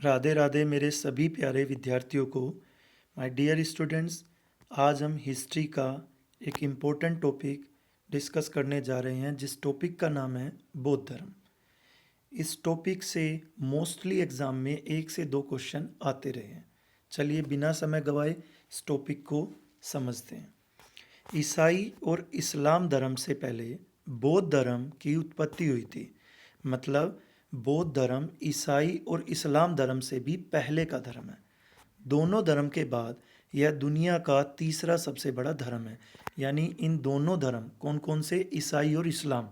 राधे राधे मेरे सभी प्यारे विद्यार्थियों को। माय डियर स्टूडेंट्स, आज हम हिस्ट्री का एक इम्पोर्टेंट टॉपिक डिस्कस करने जा रहे हैं जिस टॉपिक का नाम है बौद्ध धर्म। इस टॉपिक से मोस्टली एग्ज़ाम में 1 से 2 क्वेश्चन आते रहे हैं। चलिए बिना समय गवाए इस टॉपिक को समझते हैं। ईसाई और इस्लाम धर्म से पहले बौद्ध धर्म की उत्पत्ति हुई थी। मतलब बौद्ध धर्म ईसाई और इस्लाम धर्म से भी पहले का धर्म है। दोनों धर्म के बाद यह दुनिया का तीसरा सबसे बड़ा धर्म है। यानी इन दोनों धर्म कौन कौन से, ईसाई और इस्लाम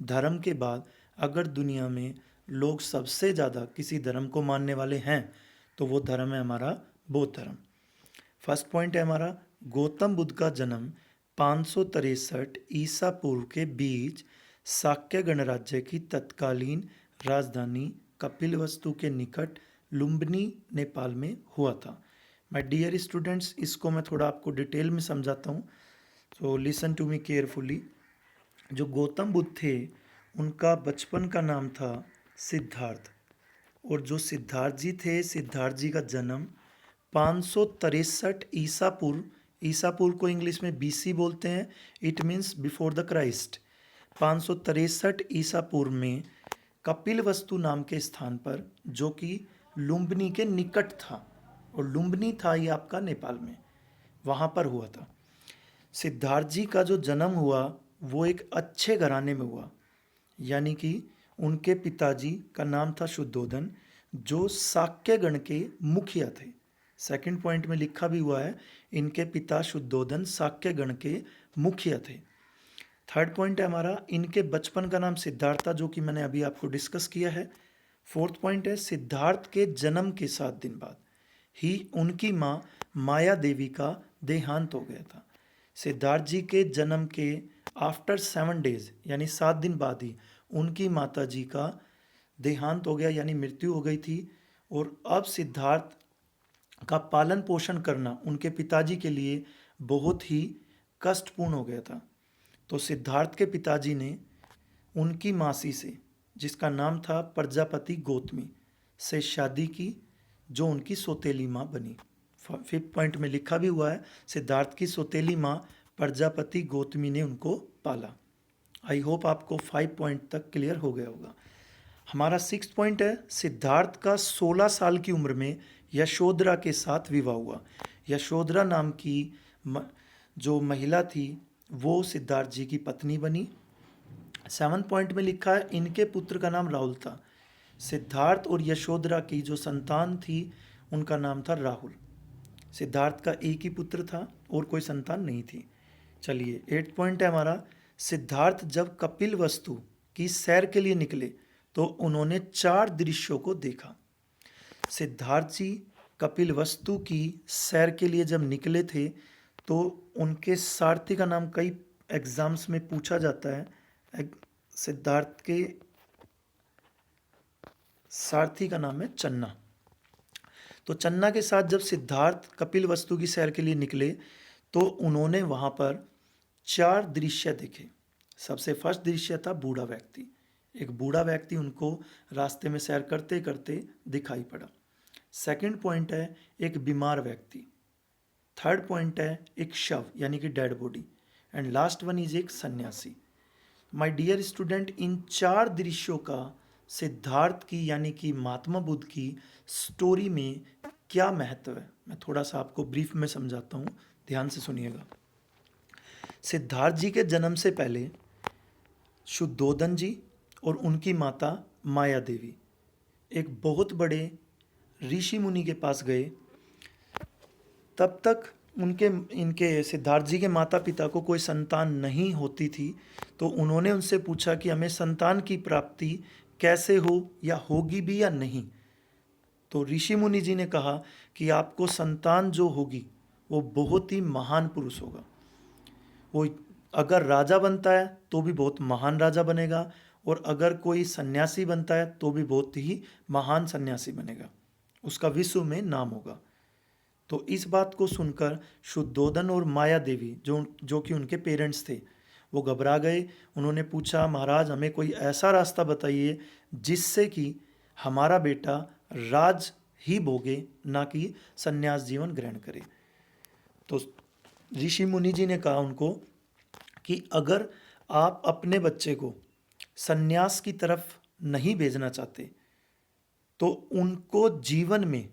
धर्म के बाद अगर दुनिया में लोग सबसे ज़्यादा किसी धर्म को मानने वाले हैं तो वो धर्म है हमारा बौद्ध धर्म। फर्स्ट पॉइंट है हमारा, गौतम बुद्ध का जन्म 563 ईसा पूर्व के बीच शाक्य गणराज्य की तत्कालीन राजधानी कपिलवस्तु के निकट लुम्बिनी, नेपाल में हुआ था। माय डियर स्टूडेंट्स, इसको मैं थोड़ा आपको डिटेल में समझाता हूँ, so listen to me carefully. जो गौतम बुद्ध थे उनका बचपन का नाम था सिद्धार्थ, और जो सिद्धार्थ जी थे, सिद्धार्थ जी का जन्म 563 ईसा पूर्व को इंग्लिश में बीसी बोलते हैं, it means before the Christ. 563 ईसा पूर्व में कपिलवस्तु नाम के स्थान पर, जो कि लुम्बिनी के निकट था, और लुम्बिनी था ये आपका नेपाल में, वहाँ पर हुआ था। सिद्धार्थ जी का जो जन्म हुआ वो एक अच्छे घराने में हुआ। यानी कि उनके पिताजी का नाम था शुद्धोधन, जो शाक्य गण के मुखिया थे। सेकंड पॉइंट में लिखा भी हुआ है, इनके पिता शुद्धोधन शाक्य गण के मुखिया थे। थर्ड पॉइंट है हमारा, इनके बचपन का नाम सिद्धार्थ था, जो कि मैंने अभी आपको डिस्कस किया है। फोर्थ पॉइंट है, सिद्धार्थ के जन्म के 7 दिन बाद ही उनकी माँ माया देवी का देहांत हो गया था। सिद्धार्थ जी के जन्म के आफ्टर 7 डेज यानी 7 दिन बाद ही उनकी माता जी का देहांत हो गया, यानी मृत्यु हो गई थी। और अब सिद्धार्थ का पालन पोषण करना उनके पिताजी के लिए बहुत ही कष्टपूर्ण हो गया था। तो सिद्धार्थ के पिताजी ने उनकी मासी से, जिसका नाम था प्रजापति गौतमी, से शादी की, जो उनकी सौतेली माँ बनी। फिफ्थ पॉइंट में लिखा भी हुआ है, सिद्धार्थ की सौतेली माँ प्रजापति गौतमी ने उनको पाला। आई होप आपको 5 पॉइंट तक क्लियर हो गया होगा। हमारा 6 पॉइंट है, सिद्धार्थ का 16 साल की उम्र में यशोधरा के साथ विवाह हुआ। यशोधरा नाम की जो महिला थी वो सिद्धार्थ जी की पत्नी बनी। 7 पॉइंट में लिखा है, इनके पुत्र का नाम राहुल था। सिद्धार्थ और यशोधरा की जो संतान थी उनका नाम था राहुल। सिद्धार्थ का एक ही पुत्र था और कोई संतान नहीं थी। चलिए 8 पॉइंट है हमारा, सिद्धार्थ जब कपिल वस्तु की सैर के लिए निकले तो उन्होंने 4 दृश्यों को देखा। सिद्धार्थ जी कपिल वस्तु की सैर के लिए जब निकले थे तो उनके सारथी का नाम कई एग्जाम्स में पूछा जाता है। सिद्धार्थ के सारथी का नाम है चन्ना। तो चन्ना के साथ जब सिद्धार्थ कपिल वस्तु की सैर के लिए निकले तो उन्होंने वहाँ पर 4 दृश्य देखे। सबसे फर्स्ट दृश्य था बूढ़ा व्यक्ति। एक बूढ़ा व्यक्ति उनको रास्ते में सैर करते करते दिखाई पड़ा। सेकंड पॉइंट है एक बीमार व्यक्ति। थर्ड पॉइंट है एक शव यानी कि dead body. And last one is एक सन्यासी। माय डियर स्टूडेंट, इन 4 दृश्यों का सिद्धार्थ की यानी कि महात्मा बुद्ध की स्टोरी में क्या महत्व है, मैं थोड़ा सा आपको ब्रीफ में समझाता हूँ, ध्यान से सुनिएगा। सिद्धार्थ जी के जन्म से पहले शुद्धोधन जी और उनकी माता माया देवी एक बहुत बड़े ऋषि मुनि के पास गए। तब तक इनके सिद्धार्थ जी के माता पिता को कोई संतान नहीं होती थी, तो उन्होंने उनसे पूछा कि हमें संतान की प्राप्ति कैसे हो, या होगी भी या नहीं। तो ऋषि मुनि जी ने कहा कि आपको संतान जो होगी वो बहुत ही महान पुरुष होगा। वो अगर राजा बनता है तो भी बहुत महान राजा बनेगा, और अगर कोई सन्यासी बनता है तो भी बहुत ही महान सन्यासी बनेगा, उसका विश्व में नाम होगा। तो इस बात को सुनकर शुद्धोधन और माया देवी जो कि उनके पेरेंट्स थे वो घबरा गए। उन्होंने पूछा, महाराज हमें कोई ऐसा रास्ता बताइए जिससे कि हमारा बेटा राज ही भोगे, ना कि संन्यास जीवन ग्रहण करे। तो ऋषि मुनि जी ने कहा उनको कि अगर आप अपने बच्चे को संन्यास की तरफ नहीं भेजना चाहते तो उनको जीवन में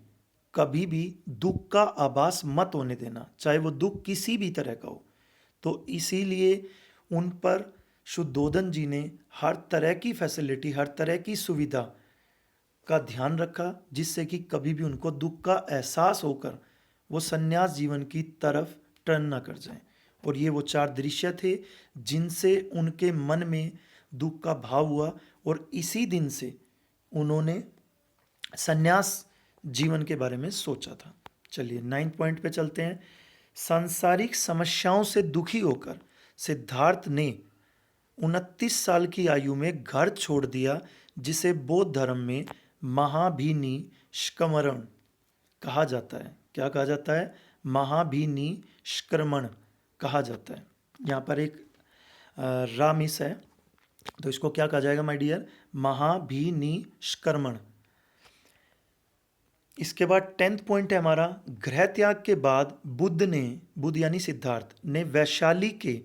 कभी भी दुख का आभास मत होने देना, चाहे वो दुख किसी भी तरह का हो। तो इसीलिए उन पर शुद्धोदन जी ने हर तरह की फैसिलिटी, हर तरह की सुविधा का ध्यान रखा, जिससे कि कभी भी उनको दुख का एहसास होकर वो संन्यास जीवन की तरफ टर्न ना कर जाएं। और ये वो 4 दृश्य थे जिनसे उनके मन में दुख का भाव हुआ, और इसी दिन से उन्होंने संन्यास जीवन के बारे में सोचा था। चलिए 9th पॉइंट पे चलते हैं। सांसारिक समस्याओं से दुखी होकर सिद्धार्थ ने 29 साल की आयु में घर छोड़ दिया, जिसे बौद्ध धर्म में महाभिनिष्क्रमण कहा जाता है। क्या कहा जाता है? महाभिनिष्क्रमण कहा जाता है। यहाँ पर एक रा मिस है, तो इसको क्या कहा जाएगा माय डियर? महाभिनिष्क्रमण। इसके बाद 10th पॉइंट है हमारा, गृह त्याग के बाद बुद्ध यानी सिद्धार्थ ने वैशाली के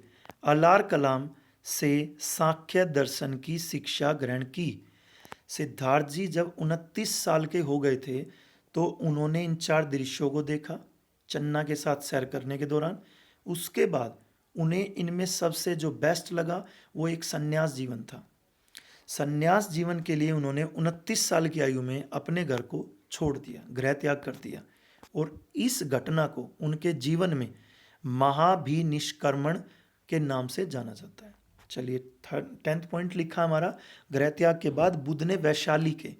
अलार कलाम से सांख्य दर्शन की शिक्षा ग्रहण की। सिद्धार्थ जी जब 29 साल के हो गए थे तो उन्होंने इन 4 दृश्यों को देखा चन्ना के साथ सैर करने के दौरान। उसके बाद उन्हें इनमें सबसे जो बेस्ट लगा वो एक संन्यास जीवन था। संन्यास जीवन के लिए उन्होंने 29 साल की आयु में अपने घर को छोड़ दिया, गृह त्याग कर दिया, और इस घटना को उनके जीवन में महाभिनिष्क्रमण के नाम से जाना जाता है। चलिए 10th पॉइंट लिखा हमारा, गृह त्याग के बाद बुद्ध ने वैशाली के,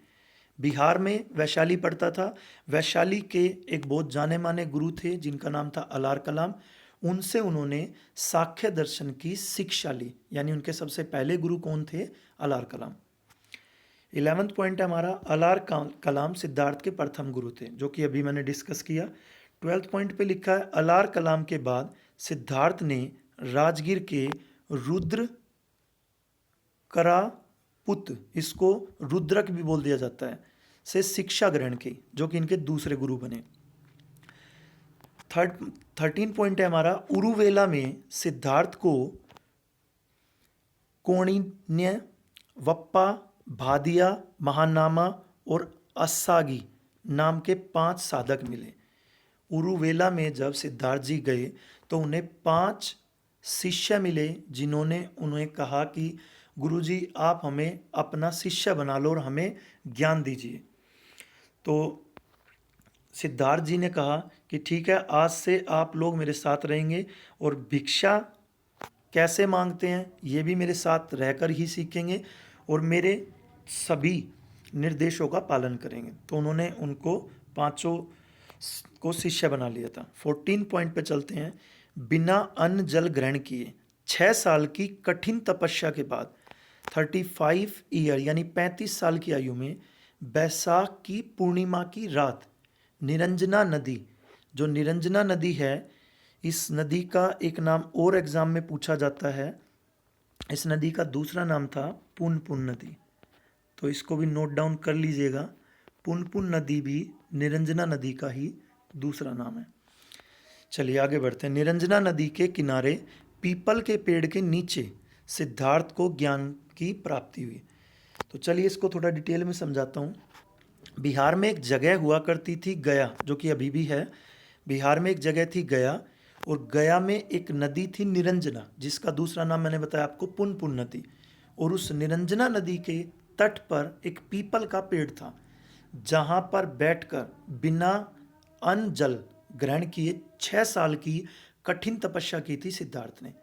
बिहार में वैशाली पड़ता था, वैशाली के एक बहुत जाने माने गुरु थे जिनका नाम था अलार कलाम। उनसे उन्होंने सांख्य दर्शन की शिक्षा ली, यानी उनके सबसे पहले गुरु कौन थे? अलार कलाम। 11th पॉइंट है हमारा, अलार कलाम सिद्धार्थ के प्रथम गुरु थे, जो कि अभी मैंने डिस्कस किया। 12th पॉइंट पे लिखा है, अलार कलाम के बाद सिद्धार्थ ने राजगीर के रुद्र करापुत, इसको रुद्रक भी बोल दिया जाता है, से शिक्षा ग्रहण की, जो कि इनके दूसरे गुरु बने। 13 पॉइंट है हमारा, उरुवेला में सिद्धार्थ को कौंडिन्य, वप्पा, भादिया, महानामा और अस्सागी नाम के 5 साधक मिले। उरुवेला में जब सिद्धार्थ जी गए तो उन्हें 5 शिष्य मिले, जिन्होंने उन्हें कहा कि गुरुजी आप हमें अपना शिष्य बना लो और हमें ज्ञान दीजिए। तो सिद्धार्थ जी ने कहा कि ठीक है, आज से आप लोग मेरे साथ रहेंगे और भिक्षा कैसे मांगते हैं ये भी मेरे साथ रहकर ही सीखेंगे और मेरे सभी निर्देशों का पालन करेंगे। तो उन्होंने उनको 5 को शिष्य बना लिया था। 14 पॉइंट पे चलते हैं। बिना अन्न जल ग्रहण किए 6 साल की कठिन तपस्या के बाद 35 ईयर यानी 35 साल की आयु में बैसाख की पूर्णिमा की रात निरंजना नदी, जो निरंजना नदी है, इस नदी का एक नाम और एग्जाम में पूछा जाता है। इस नदी का दूसरा नाम था पुनपुन नदी, तो इसको भी नोट डाउन कर लीजिएगा। पुनपुन नदी भी निरंजना नदी का ही दूसरा नाम है। चलिए आगे बढ़ते हैं। निरंजना नदी के किनारे पीपल के पेड़ के नीचे सिद्धार्थ को ज्ञान की प्राप्ति हुई। तो चलिए इसको थोड़ा डिटेल में समझाता हूँ। बिहार में एक जगह हुआ करती थी गया, जो कि अभी भी है। बिहार में एक जगह थी गया, और गया में एक नदी थी निरंजना, जिसका दूसरा नाम मैंने बताया आपको पुनपुन नदी। और उस निरंजना नदी के तट पर एक पीपल का पेड़ था, जहाँ पर बैठकर बिना अन्न जल ग्रहण किए 6 साल की कठिन तपस्या की थी सिद्धार्थ ने।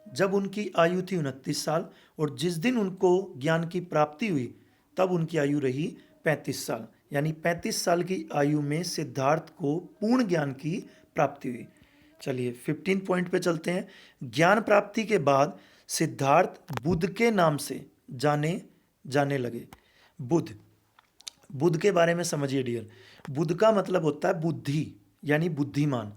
जब उनकी आयु थी 29 साल, और जिस दिन उनको ज्ञान की प्राप्ति हुई तब उनकी आयु रही 35 साल, यानी 35 साल की आयु में सिद्धार्थ को पूर्ण ज्ञान की प्राप्ति हुई। चलिए 15 पॉइंट पे चलते हैं। ज्ञान प्राप्ति के बाद सिद्धार्थ बुद्ध के नाम से जाने लगे। बुद्ध के बारे में समझिए डियर। बुद्ध का मतलब होता है बुद्धि, यानी बुद्धिमान।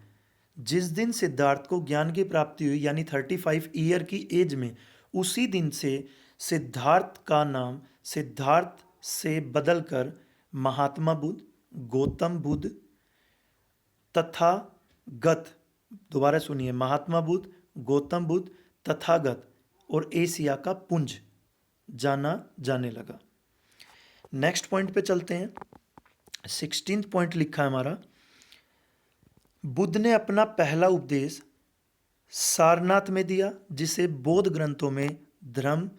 जिस दिन सिद्धार्थ को ज्ञान की प्राप्ति हुई, यानी 35 ईयर की एज में, उसी दिन से सिद्धार्थ का नाम सिद्धार्थ से बदलकर महात्मा बुद्ध गौतम बुद्ध तथागत, दोबारा सुनिए, महात्मा बुद्ध, गौतम बुद्ध, तथागत और एशिया का पुंज जाना जाने लगा। नेक्स्ट पॉइंट पे चलते हैं। 16th पॉइंट लिखा है हमारा, बुद्ध ने अपना पहला उपदेश सारनाथ में दिया, जिसे बौद्ध ग्रंथों में धर्म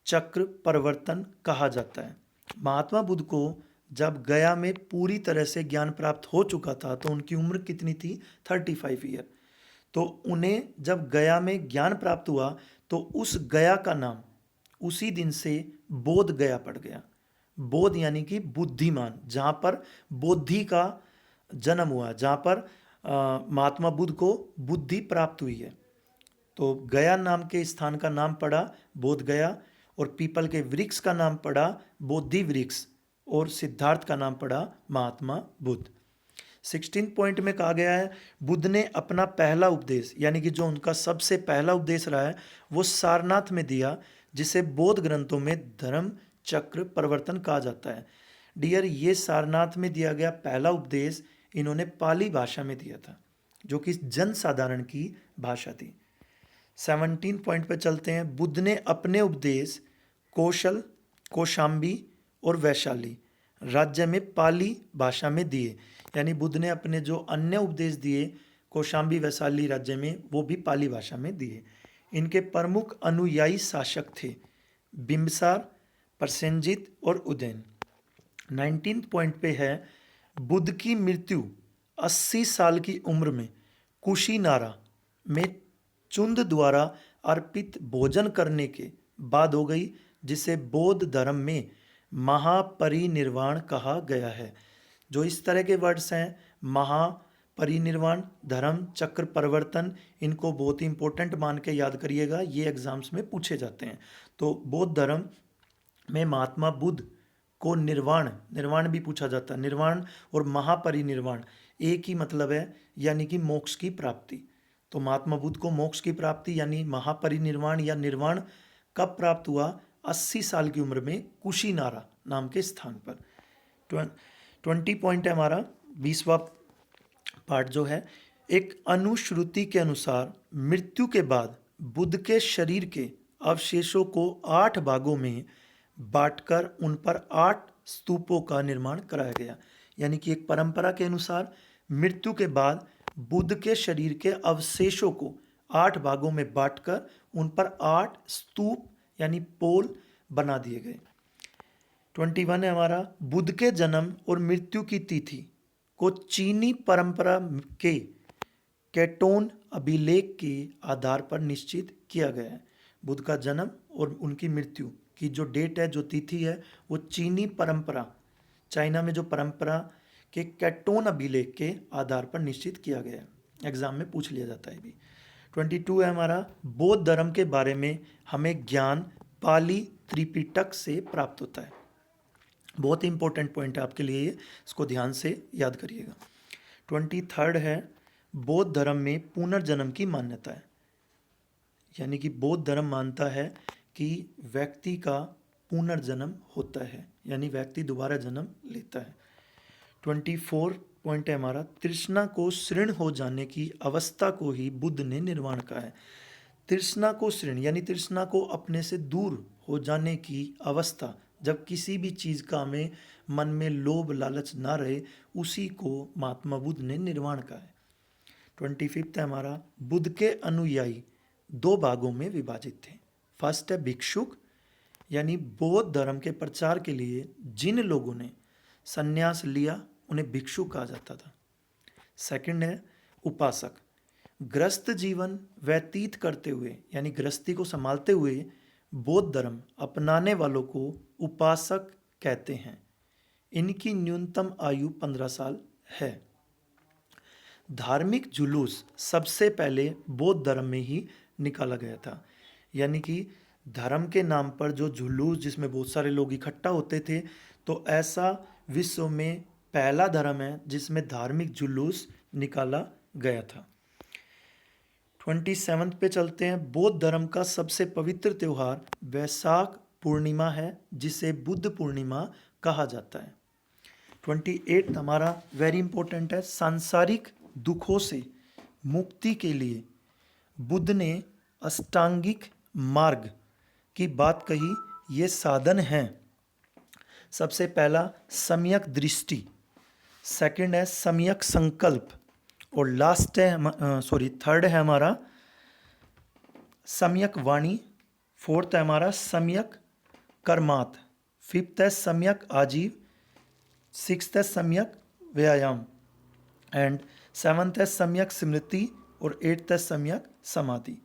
चक्र परिवर्तन कहा जाता है। महात्मा बुद्ध को जब गया में पूरी तरह से ज्ञान प्राप्त हो चुका था तो उनकी उम्र कितनी थी? 35 ईयर। तो उन्हें जब गया में ज्ञान प्राप्त हुआ तो उस गया का नाम उसी दिन से बोध गया पड़ गया। बोध यानी कि बुद्धिमान, जहाँ पर बोधि का जन्म हुआ, जहाँ पर महात्मा बुद्ध को बुद्धि प्राप्त हुई है। तो गया नाम के स्थान का नाम पड़ा बोध गया, और पीपल के वृक्ष का नाम पड़ा बोधि वृक्ष, और सिद्धार्थ का नाम पड़ा महात्मा बुद्ध। 16 पॉइंट में कहा गया है, बुद्ध ने अपना पहला उपदेश, यानी कि जो उनका सबसे पहला उपदेश रहा है, वो सारनाथ में दिया, जिसे बौद्ध ग्रंथों में धर्म चक्र परिवर्तन कहा जाता है। डियर, ये सारनाथ में दिया गया पहला उपदेश इन्होंने पाली भाषा में दिया था, जो कि जनसाधारण की भाषा थी। 17 पॉइंट पे चलते हैं। बुद्ध ने अपने उपदेश कौशल, कौशाम्बी और वैशाली राज्य में पाली भाषा में दिए, यानी बुद्ध ने अपने जो अन्य उपदेश दिए कौशाम्बी वैशाली राज्य में, वो भी पाली भाषा में दिए। इनके प्रमुख अनुयायी शासक थे बिम्बसार, प्रसेनजित और उदयन। 19 पॉइंट पे है, बुद्ध की मृत्यु 80 साल की उम्र में कुशीनारा में चुंद द्वारा अर्पित भोजन करने के बाद हो गई, जिसे बौद्ध धर्म में महापरिनिर्वाण कहा गया है। जो इस तरह के वर्ड्स हैं, महापरिनिर्वाण, धर्म चक्र परिवर्तन, इनको बहुत ही इंपॉर्टेंट मान के याद करिएगा, ये एग्जाम्स में पूछे जाते हैं। तो बौद्ध धर्म में महात्मा बुद्ध को निर्वाण भी पूछा जाता है। निर्वाण और महापरिनिर्वाण एक ही मतलब है, यानी कि मोक्ष की प्राप्ति। तो महात्मा बुद्ध को मोक्ष की प्राप्ति यानी महापरिनिर्वाण या निर्वाण कब प्राप्त हुआ? 80 साल की उम्र में कुशीनारा नाम के स्थान पर। 20 पॉइंट है हमारा 20वां पार्ट जो है, एक अनुश्रुति के अनुसार मृत्यु के बाद बुद्ध के शरीर के अवशेषों को 8 भागों में बांटकर उन पर 8 स्तूपों का निर्माण कराया गया। यानी कि एक परंपरा के अनुसार मृत्यु के बाद बुद्ध के शरीर के अवशेषों को 8 भागों में बांटकर उन पर 8 स्तूप यानी पोल बना दिए गए। 21 है हमारा, बुद्ध के जन्म और मृत्यु की तिथि को चीनी परंपरा के कैटोन अभिलेख के आधार पर निश्चित किया गया है। बुद्ध का जन्म और उनकी मृत्यु की जो डेट है, जो तिथि है, वो चीनी परंपरा, चाइना में जो परंपरा के कैटोन अभिलेख के आधार पर निश्चित किया गया है। एग्जाम में पूछ लिया जाता है भी। 22 है हमारा, बौद्ध धर्म के बारे में हमें ज्ञान पाली त्रिपिटक से प्राप्त होता है। बहुत ही इंपॉर्टेंट पॉइंट है आपके लिए, इसको ध्यान से याद करिएगा। 23 है, बौद्ध धर्म में पुनर्जन्म की मान्यता है। यानी कि बौद्ध धर्म मानता है कि व्यक्ति का पुनर्जन्म होता है, यानी व्यक्ति दोबारा जन्म लेता है। 24 पॉइंट है हमारा, तृष्णा को शीर्ण हो जाने की अवस्था को ही बुद्ध ने निर्वाण कहा है। तृष्णा को शीर्ण यानी तृष्णा को अपने से दूर हो जाने की अवस्था, जब किसी भी चीज़ का हमें मन में लोभ लालच ना रहे, उसी को महात्मा बुद्ध ने निर्वाण कहा है। 25 है हमारा, बुद्ध के अनुयायी 2 भागों में विभाजित थे। फर्स्ट है भिक्षुक, यानी बौद्ध धर्म के प्रचार के लिए जिन लोगों ने संन्यास लिया उन्हें भिक्षु कहा जाता था। सेकंड है उपासक, ग्रस्त जीवन व्यतीत करते हुए यानी गृहस्थी को संभालते हुए बौद्ध धर्म अपनाने वालों को उपासक कहते हैं। इनकी न्यूनतम आयु 15 साल है। धार्मिक जुलूस सबसे पहले बौद्ध धर्म में ही निकाला गया था। यानी कि धर्म के नाम पर जो जुलूस, जिसमें बहुत सारे लोग इकट्ठा होते थे, तो ऐसा विश्व में पहला धर्म है जिसमें धार्मिक जुलूस निकाला गया था। 27 पे चलते हैं। बौद्ध धर्म का सबसे पवित्र त्यौहार वैशाख पूर्णिमा है, जिसे बुद्ध पूर्णिमा कहा जाता है। 28 हमारा वेरी इंपॉर्टेंट है, सांसारिक दुखों से मुक्ति के लिए बुद्ध ने अष्टांगिक मार्ग की बात कही। ये साधन हैं, सबसे पहला सम्यक दृष्टि, सेकंड है सम्यक संकल्प, और लास्ट है थर्ड है हमारा सम्यक वाणी, फोर्थ है हमारा सम्यक कर्मात, फिफ्थ है सम्यक आजीव, सिक्स्थ है सम्यक व्यायाम, एंड सेवंथ है सम्यक स्मृति, और एट्थ है सम्यक समाधि।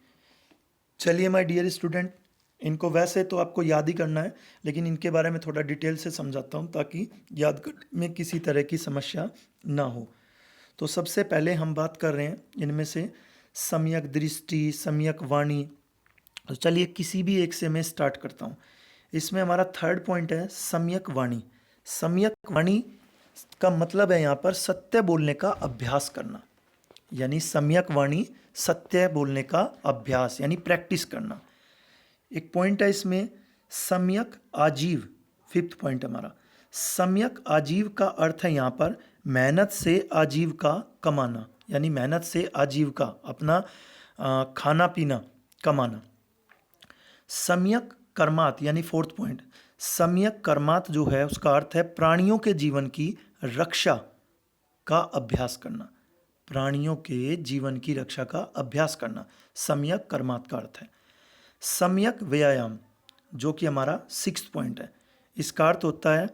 चलिए माय डियर स्टूडेंट, इनको वैसे तो आपको याद ही करना है, लेकिन इनके बारे में थोड़ा डिटेल से समझाता हूँ ताकि याद करने में किसी तरह की समस्या ना हो। तो सबसे पहले हम बात कर रहे हैं इनमें से सम्यक दृष्टि, सम्यक वाणी। तो चलिए किसी भी एक से मैं स्टार्ट करता हूँ। इसमें हमारा थर्ड पॉइंट है सम्यक वाणी। सम्यक वाणी का मतलब है यहाँ पर सत्य बोलने का अभ्यास करना, यानी सम्यक वाणी सत्य बोलने का अभ्यास यानी प्रैक्टिस करना। एक पॉइंट है इसमें सम्यक आजीव, फिफ्थ पॉइंट हमारा। सम्यक आजीव का अर्थ है यहाँ पर मेहनत से आजीविका कमाना, यानी मेहनत से आजीविका अपना खाना पीना कमाना। सम्यक कर्मात यानी फोर्थ पॉइंट, सम्यक कर्मात जो है उसका अर्थ है प्राणियों के जीवन की रक्षा का अभ्यास करना, प्राणियों के जीवन की रक्षा का अभ्यास करना सम्यक कर्मात का अर्थ है। सम्यक व्यायाम जो कि हमारा सिक्स्थ पॉइंट है, इसका अर्थ होता है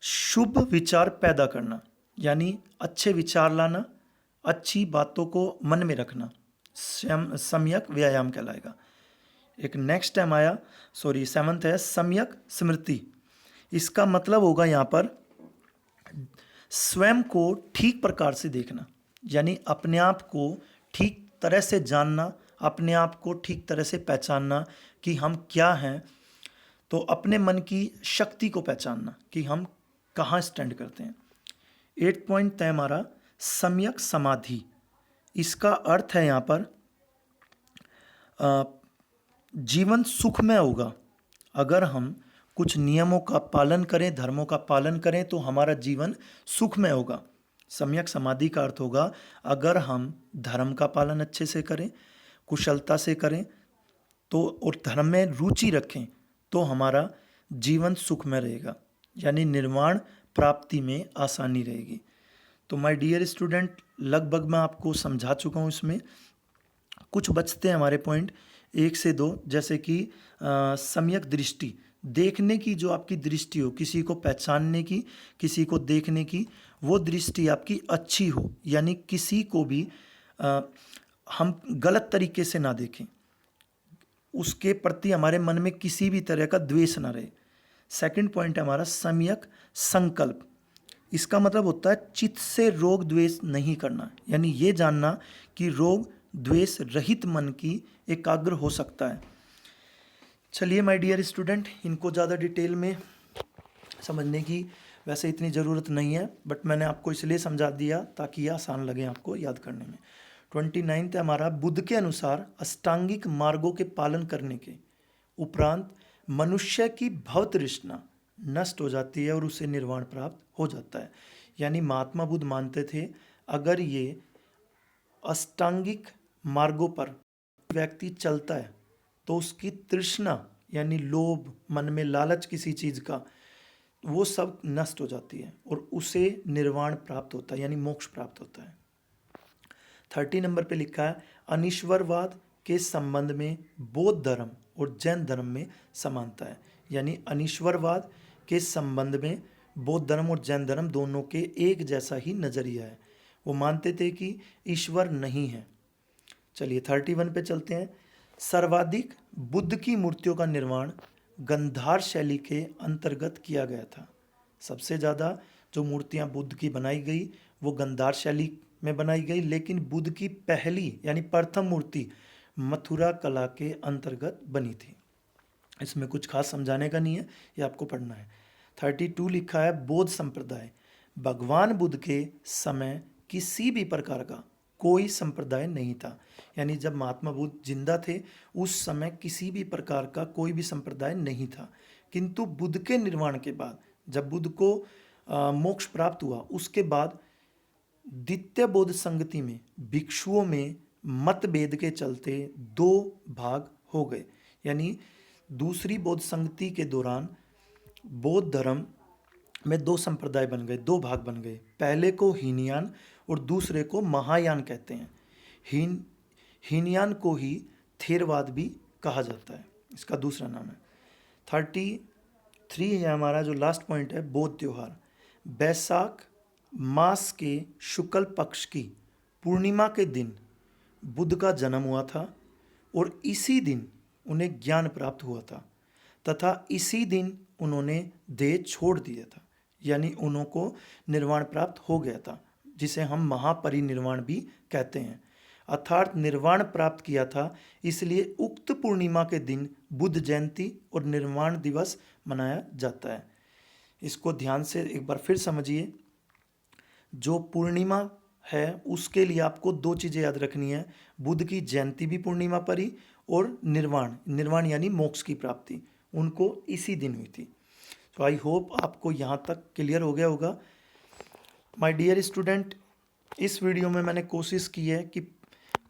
शुभ विचार पैदा करना, यानी अच्छे विचार लाना, अच्छी बातों को मन में रखना, सम्यक व्यायाम कहलाएगा। एक नेक्स्ट टाइम आया सेवंथ है सम्यक स्मृति। इसका मतलब होगा यहाँ पर स्वयं को ठीक प्रकार से देखना, यानी अपने आप को ठीक तरह से जानना, अपने आप को ठीक तरह से पहचानना कि हम क्या हैं। तो अपने मन की शक्ति को पहचानना कि हम कहाँ स्टैंड करते हैं। 8 पॉइंट है हमारा सम्यक समाधि। इसका अर्थ है यहाँ पर जीवन सुखमय होगा अगर हम कुछ नियमों का पालन करें, धर्मों का पालन करें तो हमारा जीवन सुखमय होगा। सम्यक समाधि का अर्थ होगा अगर हम धर्म का पालन अच्छे से करें, कुशलता से करें तो, और धर्म में रुचि रखें तो हमारा जीवन सुखमय रहेगा, यानी निर्वाण प्राप्ति में आसानी रहेगी। तो माय डियर स्टूडेंट, लगभग मैं आपको समझा चुका हूँ। इसमें कुछ बचते हैं हमारे पॉइंट 1 से 2, जैसे कि सम्यक दृष्टि, देखने की जो आपकी दृष्टि हो, किसी को पहचानने की, किसी को देखने की, वो दृष्टि आपकी अच्छी हो, यानी किसी को भी हम गलत तरीके से ना देखें, उसके प्रति हमारे मन में किसी भी तरह का द्वेष ना रहे। सेकंड पॉइंट है हमारा सम्यक संकल्प। इसका मतलब होता है चित्त से रोग द्वेष नहीं करना, यानी ये जानना कि रोग द्वेष रहित मन की एकाग्र हो सकता है। चलिए माय डियर स्टूडेंट, इनको ज़्यादा डिटेल में समझने की वैसे इतनी ज़रूरत नहीं है, बट मैंने आपको इसलिए समझा दिया ताकि यह आसान लगे आपको याद करने में। 29 है हमारा बुद्ध के अनुसार अष्टांगिक मार्गों के पालन करने के उपरांत मनुष्य की भव तृष्णा नष्ट हो जाती है और उसे निर्वाण प्राप्त हो जाता है। यानी महात्मा बुद्ध मानते थे अगर ये अष्टांगिक मार्गों पर व्यक्ति चलता है तो उसकी तृष्णा यानी लोभ, मन में लालच किसी चीज़ का, वो सब नष्ट हो जाती है और उसे निर्वाण प्राप्त होता है, यानी मोक्ष प्राप्त होता है। 30 नंबर पे लिखा है अनीश्वरवाद के संबंध में बौद्ध धर्म और जैन धर्म में समानता है, यानी अनीश्वरवाद के संबंध में बौद्ध धर्म और जैन धर्म दोनों के एक जैसा ही नज़रिया है। वो मानते थे कि ईश्वर नहीं है। चलिए 31 पे चलते हैं। सर्वाधिक बुद्ध की मूर्तियों का निर्माण गंधार शैली के अंतर्गत किया गया था। सबसे ज़्यादा जो मूर्तियाँ बुद्ध की बनाई गई वो गंधार शैली में बनाई गई, लेकिन बुद्ध की पहली यानी प्रथम मूर्ति मथुरा कला के अंतर्गत बनी थी। इसमें कुछ खास समझाने का नहीं है, ये आपको पढ़ना है। 32 लिखा है बौद्ध संप्रदाय। भगवान बुद्ध के समय किसी भी प्रकार का कोई संप्रदाय नहीं था, यानी जब महात्मा बुद्ध जिंदा थे उस समय किसी भी प्रकार का कोई भी संप्रदाय नहीं था। किंतु बुद्ध के निर्माण के बाद जब बुद्ध को मोक्ष प्राप्त हुआ, उसके बाद द्वितीय बौद्ध संगति में भिक्षुओं में मतभेद के चलते दो भाग हो गए। यानी दूसरी बौद्ध संगति के दौरान बौद्ध धर्म में दो संप्रदाय बन गए, दो भाग बन गए। पहले को हीनयान और दूसरे को महायान कहते हैं। हीनयान को ही थेरवाद भी कहा जाता है, इसका दूसरा नाम है। 33 है हमारा जो लास्ट पॉइंट है, बौद्ध त्योहार। बैसाख मास के शुक्ल पक्ष की पूर्णिमा के दिन बुद्ध का जन्म हुआ था और इसी दिन उन्हें ज्ञान प्राप्त हुआ था तथा इसी दिन उन्होंने देह छोड़ दिया था, यानी उनको निर्वाण प्राप्त हो गया था, जिसे हम महापरिनिर्वाण भी कहते हैं। अर्थात निर्वाण प्राप्त किया था, इसलिए उक्त पूर्णिमा के दिन बुद्ध जयंती और निर्वाण दिवस मनाया जाता है। इसको ध्यान से एक बार फिर समझिए। जो पूर्णिमा है उसके लिए आपको दो चीज़ें याद रखनी है, बुद्ध की जयंती भी पूर्णिमा पर ही और निर्वाण यानी मोक्ष की प्राप्ति उनको इसी दिन हुई थी। तो आई होप आपको यहाँ तक क्लियर हो गया होगा। माय डियर स्टूडेंट, इस वीडियो में मैंने कोशिश की है कि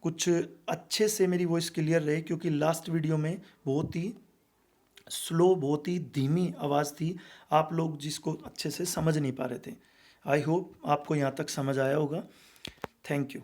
कुछ अच्छे से मेरी वॉइस क्लियर रहे, क्योंकि लास्ट वीडियो में बहुत ही स्लो, बहुत ही धीमी आवाज़ थी, आप लोग जिसको अच्छे से समझ नहीं पा रहे थे। आई होप आपको यहाँ तक समझ आया होगा। Thank you.